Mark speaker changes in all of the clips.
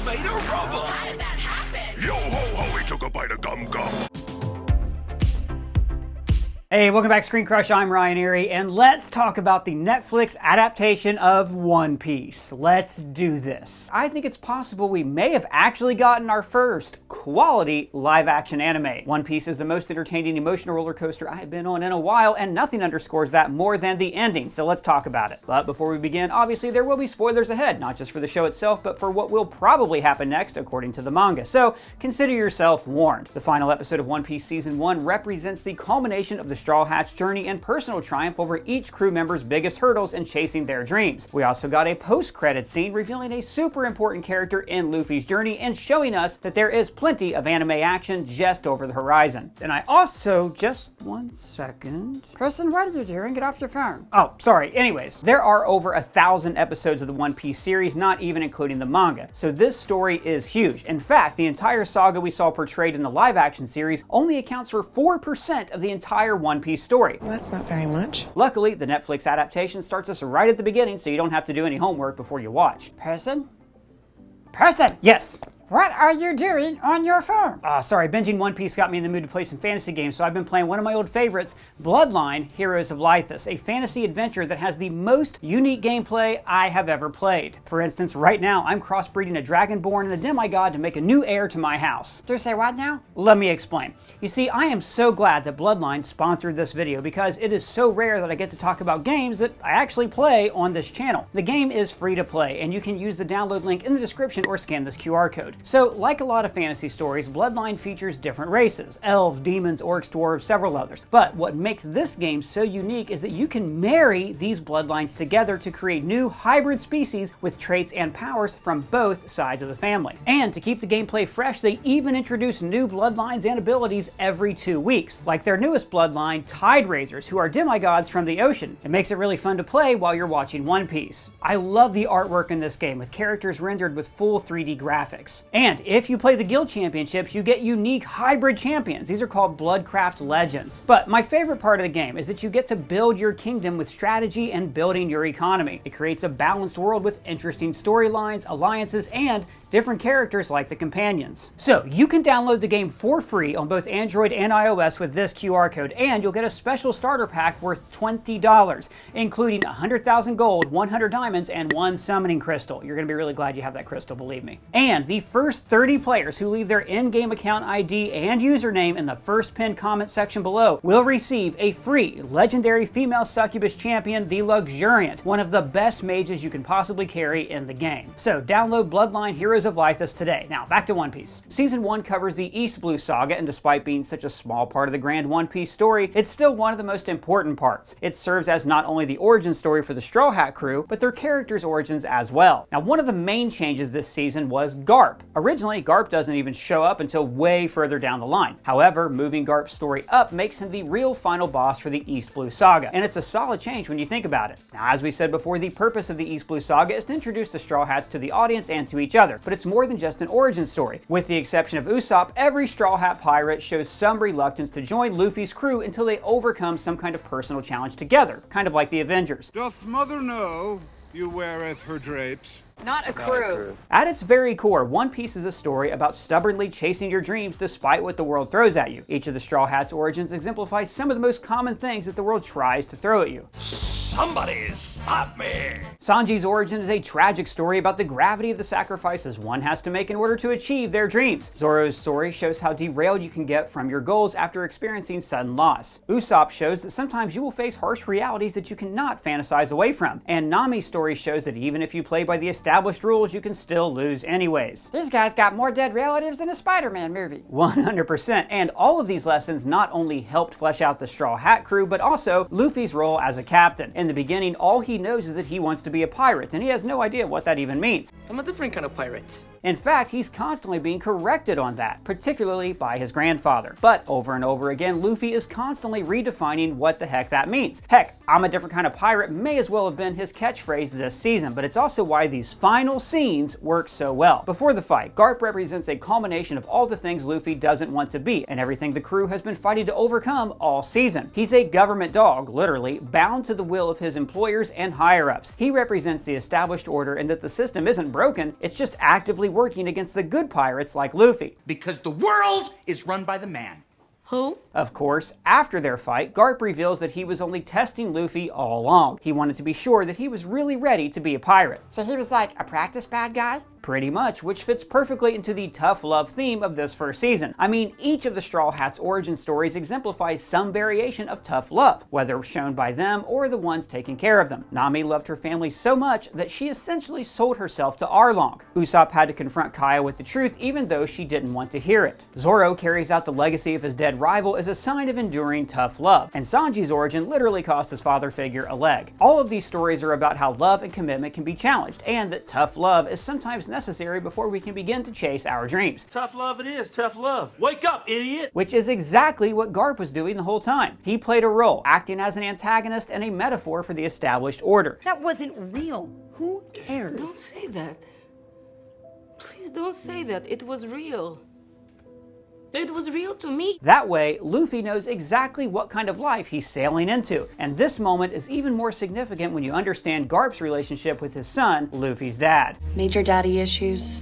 Speaker 1: made of rubber!
Speaker 2: How did that happen?
Speaker 1: Yo ho ho, he took a bite of gum gum.
Speaker 3: Hey, welcome back to ScreenCrush. I'm Ryan Erie, and let's talk about the Netflix adaptation of One Piece. Let's do this. I think it's possible we may have actually gotten our first quality live-action anime. One Piece is the most entertaining emotional roller coaster I have been on in a while, and nothing underscores that more than the ending, so let's talk about it. But before we begin, obviously there will be spoilers ahead, not just for the show itself, but for what will probably happen next according to the manga. So consider yourself warned. The final episode of One Piece Season 1 represents the culmination of the Straw Hat's journey and personal triumph over each crew member's biggest hurdles in chasing their dreams. We also got a post-credit scene revealing a super important character in Luffy's journey and showing us that there is plenty of anime action just over the horizon. And I also, just one second. Kristen, what are you doing? Get off your phone. Oh, sorry. Anyways, there are over 1,000 episodes of the One Piece series, not even including the manga. So this story is huge. In fact, the entire saga we saw portrayed in the live-action series only accounts for 4% of the entire One Piece story.
Speaker 4: Well, that's not very much.
Speaker 3: Luckily, the Netflix adaptation starts us right at the beginning, so you don't have to do any homework before you watch. Person? Yes. What are you doing on your phone? Sorry, binging One Piece got me in the mood to play some fantasy games, so I've been playing one of my old favorites, Bloodline: Heroes of Lythus, a fantasy adventure that has the most unique gameplay I have ever played. For instance, right now, I'm crossbreeding a Dragonborn and a demigod to make a new heir to my house. Do you say what now? Let me explain. You see, I am so glad that Bloodline sponsored this video because it is so rare that I get to talk about games that I actually play on this channel. The game is free to play, and you can use the download link in the description or scan this QR code. So, like a lot of fantasy stories, Bloodline features different races: elves, demons, orcs, dwarves, several others. But what makes this game so unique is that you can marry these bloodlines together to create new hybrid species with traits and powers from both sides of the family. And to keep the gameplay fresh, they even introduce new bloodlines and abilities every 2 weeks, like their newest bloodline, Tide Raisers, who are demigods from the ocean. It makes it really fun to play while you're watching One Piece. I love the artwork in this game, with characters rendered with full 3D graphics. And if you play the Guild Championships, you get unique hybrid champions. These are called Bloodcraft Legends. But my favorite part of the game is that you get to build your kingdom with strategy and building your economy. It creates a balanced world with interesting storylines, alliances, and different characters like the companions. So you can download the game for free on both Android and iOS with this QR code, and you'll get a special starter pack worth $20, including 100,000 gold, 100 diamonds, and 1 summoning crystal. You're going to be really glad you have that crystal, believe me. And the first 30 players who leave their in-game account ID and username in the first pinned comment section below will receive a free legendary female succubus champion, the Luxuriant, one of the best mages you can possibly carry in the game. So download Bloodline: Heroes of Lythus today. Now back to One Piece. Season 1 covers the East Blue Saga, and despite being such a small part of the grand One Piece story, it's still one of the most important parts. It serves as not only the origin story for the Straw Hat crew, but their characters' origins as well. Now, one of the main changes this season was Garp. Originally, Garp doesn't even show up until way further down the line. However, moving Garp's story up makes him the real final boss for the East Blue Saga, and it's a solid change when you think about it. Now, as we said before, the purpose of the East Blue Saga is to introduce the Straw Hats to the audience and to each other, but it's more than just an origin story. With the exception of Usopp, every Straw Hat pirate shows some reluctance to join Luffy's crew until they overcome some kind of personal challenge together, kind of like the Avengers.
Speaker 5: Doth mother know you weareth her drapes?
Speaker 2: Not a crew.
Speaker 3: At its very core, One Piece is a story about stubbornly chasing your dreams despite what the world throws at you. Each of the Straw Hats' origins exemplifies some of the most common things that the world tries to throw at you.
Speaker 1: Somebody stop me!
Speaker 3: Sanji's origin is a tragic story about the gravity of the sacrifices one has to make in order to achieve their dreams. Zoro's story shows how derailed you can get from your goals after experiencing sudden loss. Usopp shows that sometimes you will face harsh realities that you cannot fantasize away from. And Nami's story shows that even if you play by the established rules, you can still lose anyways. These guys got more dead relatives than a Spider-Man movie. 100%. And all of these lessons not only helped flesh out the Straw Hat crew, but also Luffy's role as a captain. In the beginning, all he knows is that he wants to be a pirate, and he has no idea what that even means.
Speaker 6: I'm a different kind of pirate.
Speaker 3: In fact, he's constantly being corrected on that, particularly by his grandfather. But over and over again, Luffy is constantly redefining what the heck that means. Heck, I'm a different kind of pirate may as well have been his catchphrase this season, but it's also why these final scenes work so well. Before the fight, Garp represents a culmination of all the things Luffy doesn't want to be, and everything the crew has been fighting to overcome all season. He's a government dog, literally, bound to the will of his employers and higher-ups. He represents the established order and that the system isn't broken, it's just actively working against the good pirates like Luffy.
Speaker 4: Because the world is run by the man.
Speaker 2: Who?
Speaker 3: Of course, after their fight, Garp reveals that he was only testing Luffy all along. He wanted to be sure that he was really ready to be a pirate.
Speaker 6: So he was like a practice bad guy?
Speaker 3: Pretty much, which fits perfectly into the tough love theme of this first season. I mean, each of the Straw Hats' origin stories exemplifies some variation of tough love, whether shown by them or the ones taking care of them. Nami loved her family so much that she essentially sold herself to Arlong. Usopp had to confront Kaya with the truth even though she didn't want to hear it. Zoro carries out the legacy of his dead rival as a sign of enduring tough love, and Sanji's origin literally cost his father figure a leg. All of these stories are about how love and commitment can be challenged, and that tough love is sometimes necessary before we can begin to chase our dreams.
Speaker 7: Tough love it is, tough love. Wake up, idiot!
Speaker 3: Which is exactly what Garp was doing the whole time. He played a role, acting as an antagonist and a metaphor for the established order.
Speaker 8: That wasn't real. Who cares?
Speaker 2: Don't say that. Please don't say that. It was real. It was real to me.
Speaker 3: That way, Luffy knows exactly what kind of life he's sailing into. And this moment is even more significant when you understand Garp's relationship with his son, Luffy's dad.
Speaker 9: Major daddy issues?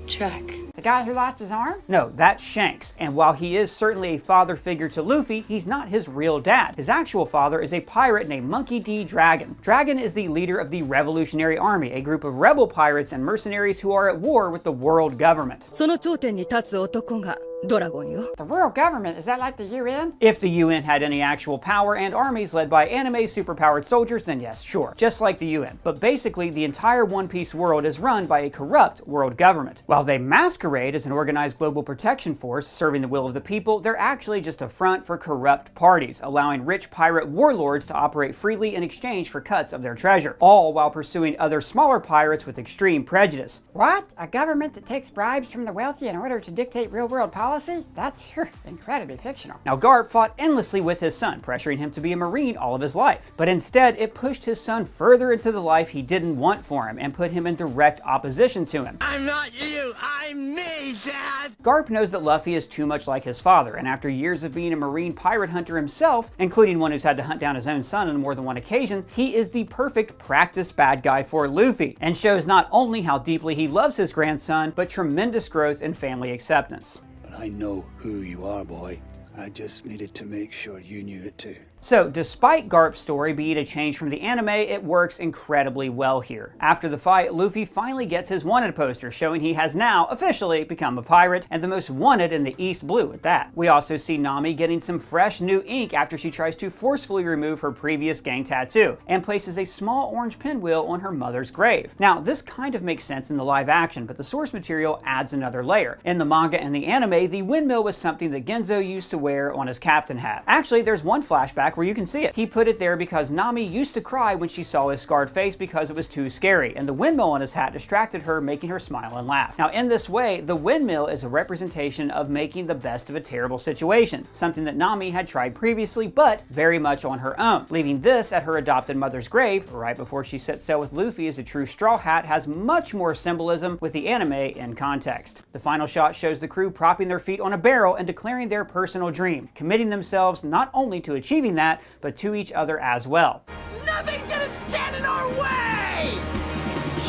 Speaker 9: Check.
Speaker 6: The guy who lost his arm?
Speaker 3: No, that's Shanks. And while he is certainly a father figure to Luffy, he's not his real dad. His actual father is a pirate named Monkey D. Dragon. Dragon is the leader of the Revolutionary Army, a group of rebel pirates and mercenaries who are at war with the world government.
Speaker 8: その頂点に立つ男がドラゴンよ。
Speaker 6: The world government, is that like the UN?
Speaker 3: If the UN had any actual power and armies led by anime superpowered soldiers, then yes, sure, just like the UN. But basically, the entire One Piece world is run by a corrupt world government. While they masquerade as an organized global protection force serving the will of the people, they're actually just a front for corrupt parties, allowing rich pirate warlords to operate freely in exchange for cuts of their treasure, all while pursuing other smaller pirates with extreme prejudice.
Speaker 6: What? A government that takes bribes from the wealthy in order to dictate real-world policy? That's incredibly fictional.
Speaker 3: Now, Garp fought endlessly with his son, pressuring him to be a Marine all of his life. But instead, it pushed his son further into the life he didn't want for him and put him in direct opposition to him.
Speaker 1: I'm not you, I'm me, Dad!
Speaker 3: Garp knows that Luffy is too much like his father, and after years of being a Marine pirate hunter himself, including one who's had to hunt down his own son on more than one occasion, he is the perfect practice bad guy for Luffy, and shows not only how deeply he loves his grandson, but tremendous growth in family acceptance.
Speaker 10: I know who you are, boy. I just needed to make sure you knew it too.
Speaker 3: So, despite Garp's story being a change from the anime, it works incredibly well here. After the fight, Luffy finally gets his wanted poster, showing he has now officially become a pirate, and the most wanted in the East Blue at that. We also see Nami getting some fresh new ink after she tries to forcefully remove her previous gang tattoo, and places a small orange pinwheel on her mother's grave. Now, this kind of makes sense in the live action, but the source material adds another layer. In the manga and the anime, the windmill was something that Genzo used to wear on his captain hat. Actually, there's one flashback where you can see it. He put it there because Nami used to cry when she saw his scarred face because it was too scary, and the windmill on his hat distracted her, making her smile and laugh. Now, in this way, the windmill is a representation of making the best of a terrible situation, something that Nami had tried previously, but very much on her own. Leaving this at her adopted mother's grave, right before she sets sail with Luffy as a true Straw Hat, has much more symbolism with the anime in context. The final shot shows the crew propping their feet on a barrel and declaring their personal dream, committing themselves not only to achieving that, but to each other as well.
Speaker 1: Nothing's gonna stand in our way!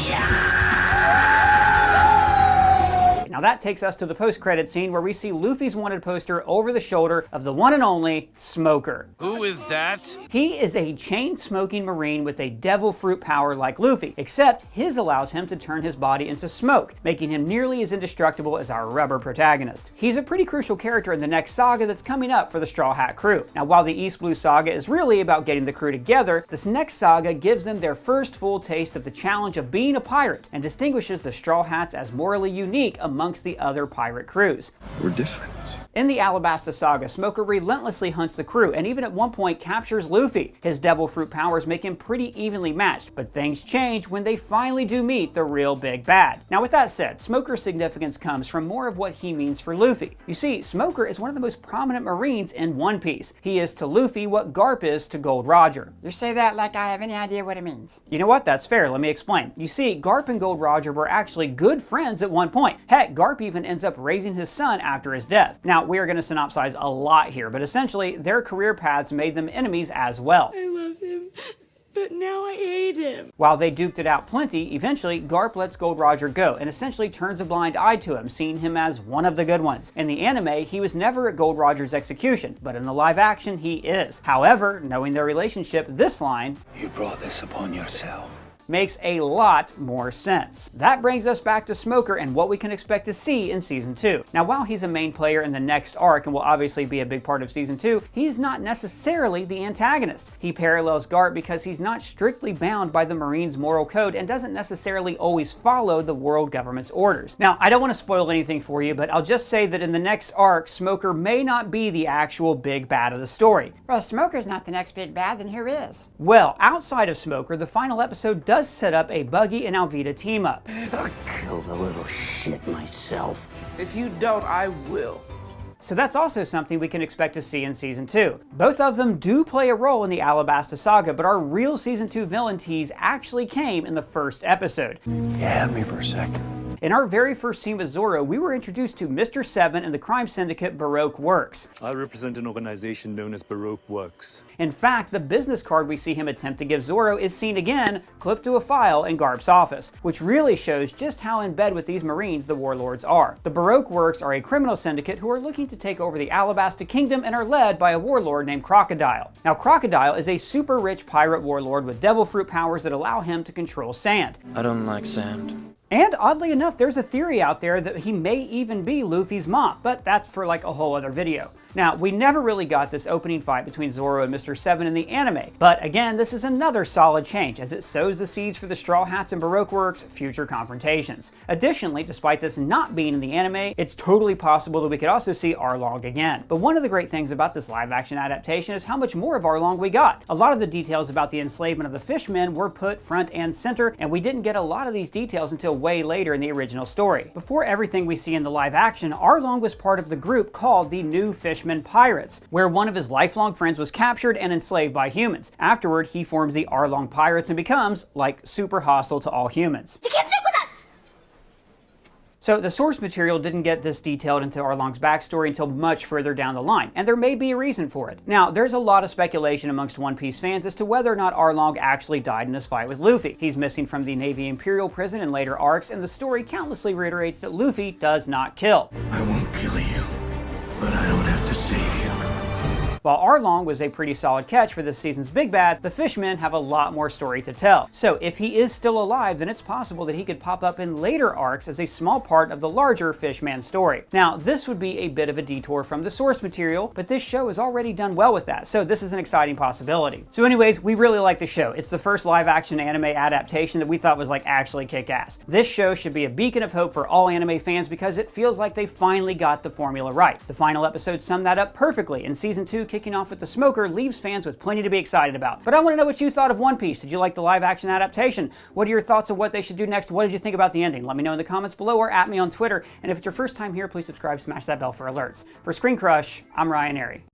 Speaker 1: Yeah!
Speaker 3: Now that takes us to the post-credit scene where we see Luffy's wanted poster over the shoulder of the one and only Smoker.
Speaker 1: Who is that?
Speaker 3: He is a chain-smoking Marine with a devil fruit power like Luffy, except his allows him to turn his body into smoke, making him nearly as indestructible as our rubber protagonist. He's a pretty crucial character in the next saga that's coming up for the Straw Hat crew. Now, while the East Blue Saga is really about getting the crew together, this next saga gives them their first full taste of the challenge of being a pirate and distinguishes the Straw Hats as morally unique amongst amongst the other pirate crews.
Speaker 11: We're different.
Speaker 3: In the Alabasta saga, Smoker relentlessly hunts the crew and even at one point captures Luffy. His devil fruit powers make him pretty evenly matched, but things change when they finally do meet the real big bad. Now with that said, Smoker's significance comes from more of what he means for Luffy. You see, Smoker is one of the most prominent Marines in One Piece. He is to Luffy what Garp is to Gold Roger.
Speaker 6: You say that like I have any idea what it means.
Speaker 3: You know what? That's fair. Let me explain. You see, Garp and Gold Roger were actually good friends at one point. Heck, Garp even ends up raising his son after his death. Now, we are going to synopsize a lot here, but essentially, their career paths made them enemies as well.
Speaker 2: I love him, but now I hate him.
Speaker 3: While they duked it out plenty, eventually Garp lets Gold Roger go and essentially turns a blind eye to him, seeing him as one of the good ones. In the anime, he was never at Gold Roger's execution, but in the live action, he is. However, knowing their relationship, this line,
Speaker 10: You brought this upon yourself.
Speaker 3: makes a lot more sense. That brings us back to Smoker and what we can expect to see in Season 2. Now, while he's a main player in the next arc and will obviously be a big part of Season 2, he's not necessarily the antagonist. He parallels Garp because he's not strictly bound by the Marines' moral code and doesn't necessarily always follow the world government's orders. Now, I don't want to spoil anything for you, but I'll just say that in the next arc, Smoker may not be the actual big bad of the story.
Speaker 6: Well, if Smoker's not the next big bad, then who is?
Speaker 3: Well, outside of Smoker, the final episode does set up a Buggy and Alvida team up.
Speaker 1: I'll kill the little shit myself.
Speaker 7: If you don't, I will.
Speaker 3: So that's also something we can expect to see in Season 2. Both of them do play a role in the Alabasta saga, but our real Season 2 villain tease actually came in the first episode.
Speaker 11: You had me for a second.
Speaker 3: In our very first scene with Zoro, we were introduced to Mr. Seven and the crime syndicate Baroque Works.
Speaker 11: I represent an organization known as Baroque Works.
Speaker 3: In fact, the business card we see him attempt to give Zoro is seen again, clipped to a file in Garp's office, which really shows just how in bed with these Marines the warlords are. The Baroque Works are a criminal syndicate who are looking to take over the Alabasta Kingdom and are led by a warlord named Crocodile. Now, Crocodile is a super rich pirate warlord with devil fruit powers that allow him to control sand.
Speaker 12: I don't like sand.
Speaker 3: And oddly enough, there's a theory out there that he may even be Luffy's mom, but that's for like a whole other video. Now, we never really got this opening fight between Zoro and Mr. Seven in the anime, but again, this is another solid change as it sows the seeds for the Straw Hats and Baroque Works' future confrontations. Additionally, despite this not being in the anime, it's totally possible that we could also see Arlong again. But one of the great things about this live-action adaptation is how much more of Arlong we got. A lot of the details about the enslavement of the fishmen were put front and center, and we didn't get a lot of these details until way later in the original story. Before everything we see in the live action, Arlong was part of the group called the New Fishmen Pirates, where one of his lifelong friends was captured and enslaved by humans. Afterward, he forms the Arlong Pirates and becomes, like, super hostile to all humans.
Speaker 1: You can't sit with us!
Speaker 3: So the source material didn't get this detailed into Arlong's backstory until much further down the line, and there may be a reason for it. Now, there's a lot of speculation amongst One Piece fans as to whether or not Arlong actually died in his fight with Luffy. He's missing from the Navy Imperial prison in later arcs, and the story countlessly reiterates that Luffy does not kill.
Speaker 10: I won't kill you, but I don't have to save you.
Speaker 3: While Arlong was a pretty solid catch for this season's big bad, the fishmen have a lot more story to tell. So if he is still alive, then it's possible that he could pop up in later arcs as a small part of the larger Fishman story. Now, this would be a bit of a detour from the source material, but this show has already done well with that, so this is an exciting possibility. So anyways, we really like the show. It's the first live-action anime adaptation that we thought was like actually kick-ass. This show should be a beacon of hope for all anime fans because it feels like they finally got the formula right. The final episode summed that up perfectly, and Season 2 kicking off with the Smoker leaves fans with plenty to be excited about. But I want to know what you thought of One Piece. Did you like the live action adaptation? What are your thoughts on what they should do next? What did you think about the ending? Let me know in the comments below or at me on Twitter. And if it's your first time here, please subscribe, smash that bell for alerts. For ScreenCrush, I'm Ryan Airy.